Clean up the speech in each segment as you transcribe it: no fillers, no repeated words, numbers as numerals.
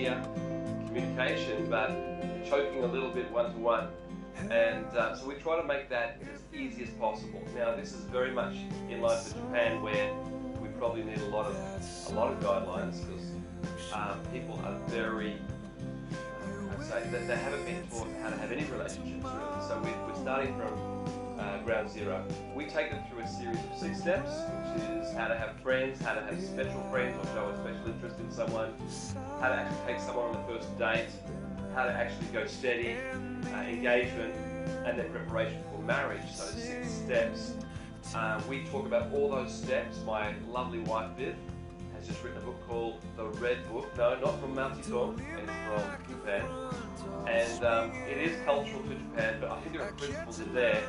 clear communication, but choking a little bit one-to-one. And so we try to make that as easy as possible. Now, this is very much in line with Japan, where we probably need a lot of guidelines, because people are very, I'd say, that they haven't been taught how to have any relationships really. So we're starting from ground zero. We take them through a series of 6 steps, which is how to have friends, how to have special friends or show a special interest in someone, how to actually take someone on the first date, how to actually go steady, engagement, and then preparation for marriage. So 6 steps. We talk about all those steps. My lovely wife Viv has just written a book called The Red Book. No, not from Mao Zedong, it's from Japan. And it is cultural to Japan, but I think there are principles in there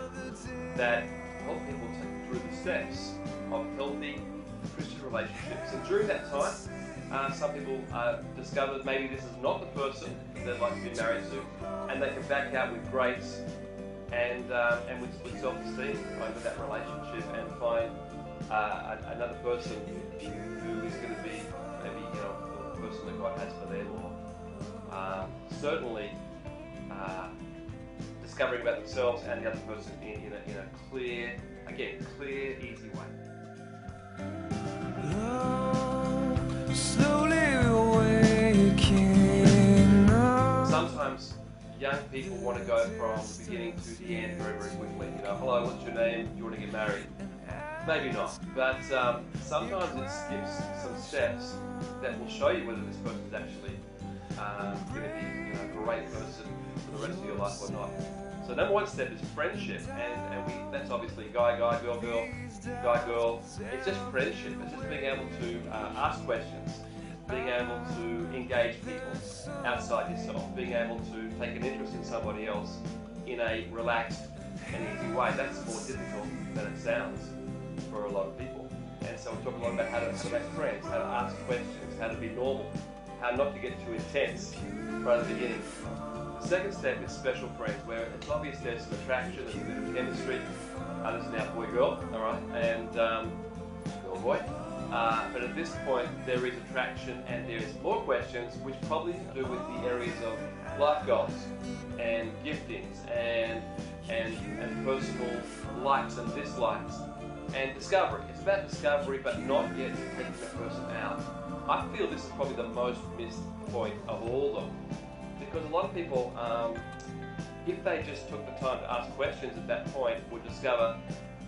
that help people take through the steps of healthy Christian relationships. And during that time, some people discover that maybe this is not the person they'd like to be married to, and they can back out with grace and with self-esteem over that relationship and find another person who is going to be maybe the person that God has for them, or certainly discovering about themselves and the other person in a clear, easy way. Sometimes young people want to go from the beginning to the end very, very quickly. Hello, what's your name? Do you want to get married? Maybe not, but sometimes it skips some steps that will show you whether this person is actually going to be a great person for the rest of your life or not. So number 1 step is friendship, and that's obviously guy, girl, guy. It's just friendship. It's just being able to ask questions, being able to engage people outside yourself, being able to take an interest in somebody else in a relaxed and easy way. That's more difficult than it sounds for a lot of people. And so we talk a lot about how to make friends, how to ask questions, how to be normal, how not to get too intense right at the beginning. The second step is special friends, where it's obvious there's some attraction, there's a bit of chemistry. This is now boy-girl, all right, and girl-boy. But at this point, there is attraction and there is more questions, which probably have to do with the areas of life goals and giftings and personal likes and dislikes and discovery. It's about discovery, but not yet taking that person out. I feel this is probably the most missed point of all of them, because a lot of people, if they just took the time to ask questions at that point, would discover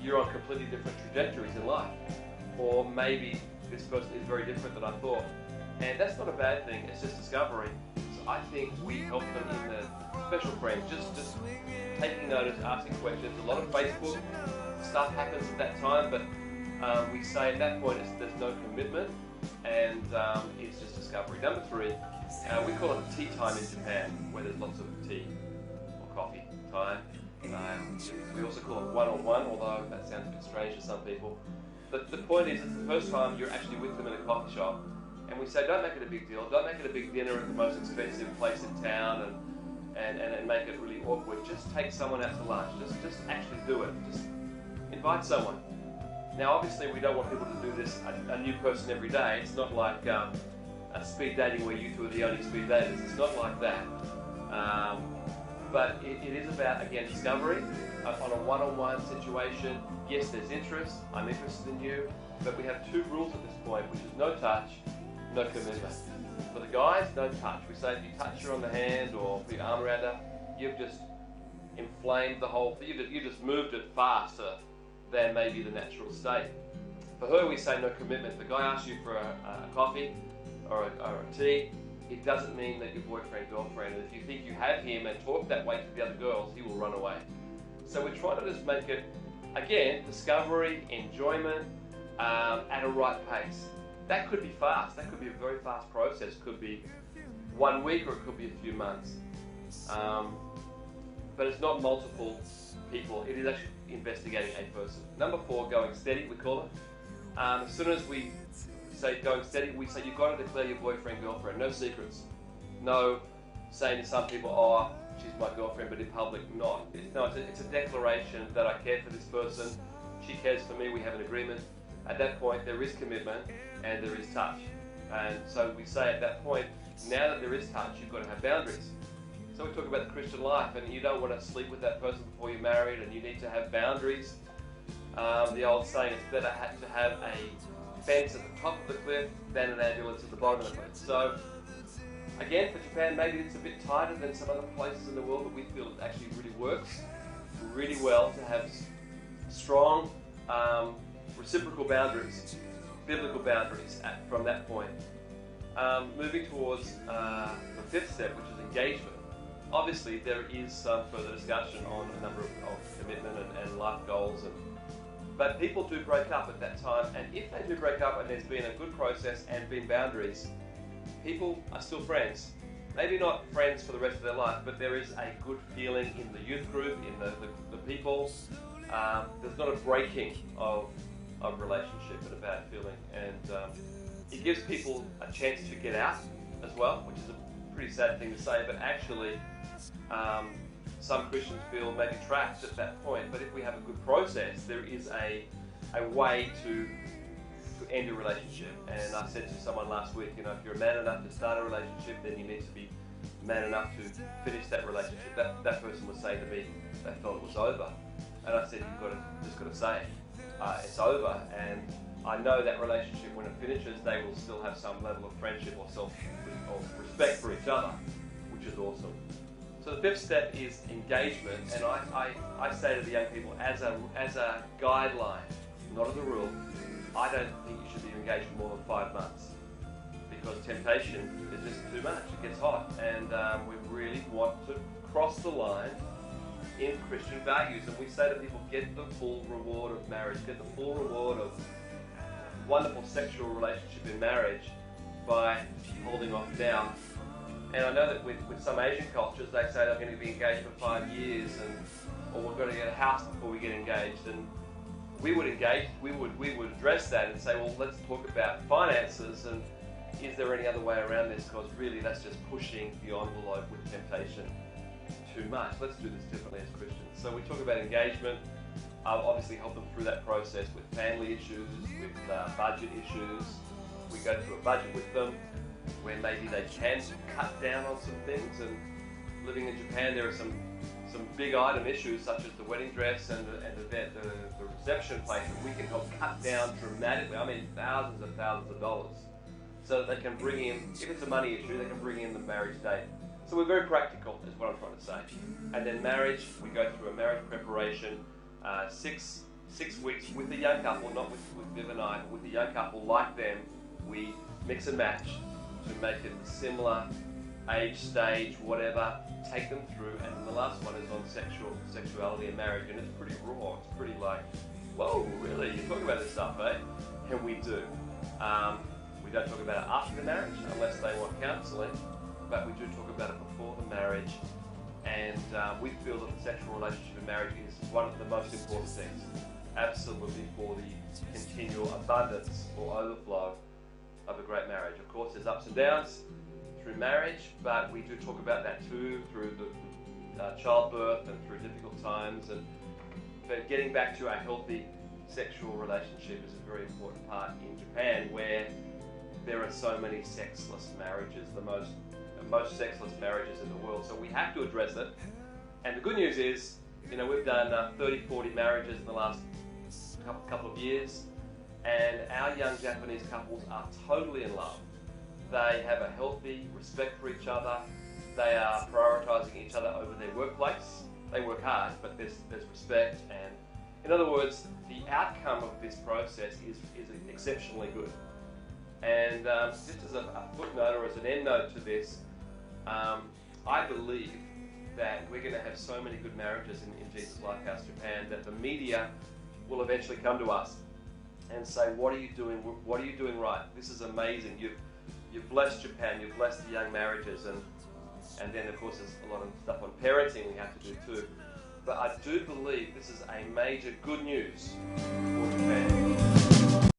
you're on completely different trajectories in life. Or maybe this person is very different than I thought. And that's not a bad thing, it's just discovery. So I think we help them in the special friends, just taking notice, asking questions. A lot of Facebook stuff happens at that time, but we say at that point there's no commitment, and it's just discovery. Number 3, we call it tea time in Japan, where there's lots of tea or coffee time. We also call it one-on-one, although that sounds a bit strange to some people. But the point is, it's the first time you're actually with them in a coffee shop, and we say don't make it a big deal, don't make it a big dinner at the most expensive place in town and make it really awkward. Just take someone out to lunch, just actually do it, just invite someone. Now obviously we don't want people to do this, a new person every day. It's not like a speed dating where you two are the only speed daters. It's not like that. But it is about, again, discovery on a one-on-one situation. Yes, there's interest. I'm interested in you. But we have 2 rules at this point, which is no touch, no commitment. For the guys, no touch. We say if you touch her on the hand or put your arm around her, you've just inflamed the whole thing. You just moved it faster than maybe the natural state. For her, we say no commitment. If the guy asks you for a coffee or a tea, it doesn't mean that you're boyfriend, girlfriend. And if you think you have him and talk that way to the other girls, he will run away. So we try to just make it, again, discovery, enjoyment, at a right pace. That could be fast. That could be a very fast process. It could be 1 week or it could be a few months. But it's not multiple people. It is actually investigating a person. Number 4, going steady, we call it. As soon as we say going steady, we say you've got to declare your boyfriend, girlfriend. No secrets. No saying to some people, oh, she's my girlfriend, but in public, not. It's a declaration that I care for this person. She cares for me. We have an agreement. At that point, there is commitment and there is touch. And so we say at that point, now that there is touch, you've got to have boundaries. So we talk about the Christian life, and you don't want to sleep with that person before you're married, and you need to have boundaries. The old saying, it's better to have a fence at the top of the cliff than an ambulance at the bottom of the cliff. So again, for Japan, maybe it's a bit tighter than some other places in the world, but we feel it actually really works really well to have strong reciprocal boundaries, biblical boundaries from that point. Moving towards the fifth step, which is engagement. Obviously, there is some further discussion on a number of commitment and life goals, but people do break up at that time, and if they do break up and there's been a good process and been boundaries, people are still friends. Maybe not friends for the rest of their life, but there is a good feeling in the youth group, in the people. There's not a breaking of relationship and a bad feeling, and it gives people a chance to get out as well, which is a pretty sad thing to say, but actually some Christians feel maybe trapped at that point. But if we have a good process, there is a way to end a relationship. And I said to someone last week, if you're man enough to start a relationship, then you need to be man enough to finish that relationship. That person was saying to me they felt it was over, and I said, you've just got to say it's over. And I know that relationship, when it finishes, they will still have some level of friendship or respect for each other, which is awesome. So the fifth step is engagement, and I say to the young people, as a guideline, not as a rule, I don't think you should be engaged for more than 5 months, because temptation is just too much. It gets hot, and we really want to cross the line in Christian values. And we say to people, get the full reward of marriage, get the full reward of wonderful sexual relationship in marriage by holding off now. And I know that with some Asian cultures, they say they're going to be engaged for 5 years, or we're going to get a house before we get engaged. And we would address that and say, well, let's talk about finances, and is there any other way around this? Because really, that's just pushing the envelope with temptation too much. Let's do this differently as Christians. So we talk about engagement, obviously help them through that process with family issues, with budget issues. We go through a budget with them where maybe they can cut down on some things. And living in Japan, there are some big item issues such as the wedding dress and the reception place that we can help cut down dramatically. I mean, thousands and thousands of dollars, so that they can bring in, if it's a money issue, they can bring in the marriage date. So we're very practical, is what I'm trying to say. And then marriage, we go through a marriage preparation, 6 weeks with the young couple, not with Viv and I, but with the young couple like them. We mix and match to make it similar age, stage, whatever, take them through. And then the last one is on sexuality and marriage, and it's pretty raw. It's pretty like, whoa, really? You're talking about this stuff, eh? And we do. We don't talk about it after the marriage unless they want counselling, but we do talk about it before the marriage. And we feel that the sexual relationship in marriage is one of the most important things, absolutely, for the continual abundance or overflow of a great marriage. Of course, there's ups and downs through marriage, but we do talk about that too, through the childbirth and through difficult times. But getting back to a healthy sexual relationship is a very important part in Japan, where there are so many sexless marriages, the most sexless marriages in the world. So we have to address it. And the good news is, we've done 30, 40 marriages in the last couple of years, and our young Japanese couples are totally in love. They have a healthy respect for each other. They are prioritizing each other over their workplace. They work hard, but there's respect. And in other words, the outcome of this process is exceptionally good. And just as a footnote or as an end note to this, I believe that we're going to have so many good marriages in Jesus Lifehouse Japan that the media will eventually come to us and say, what are you doing? What are you doing right? This is amazing. You've blessed Japan. You've blessed the young marriages. And then, of course, there's a lot of stuff on parenting we have to do too. But I do believe this is a major good news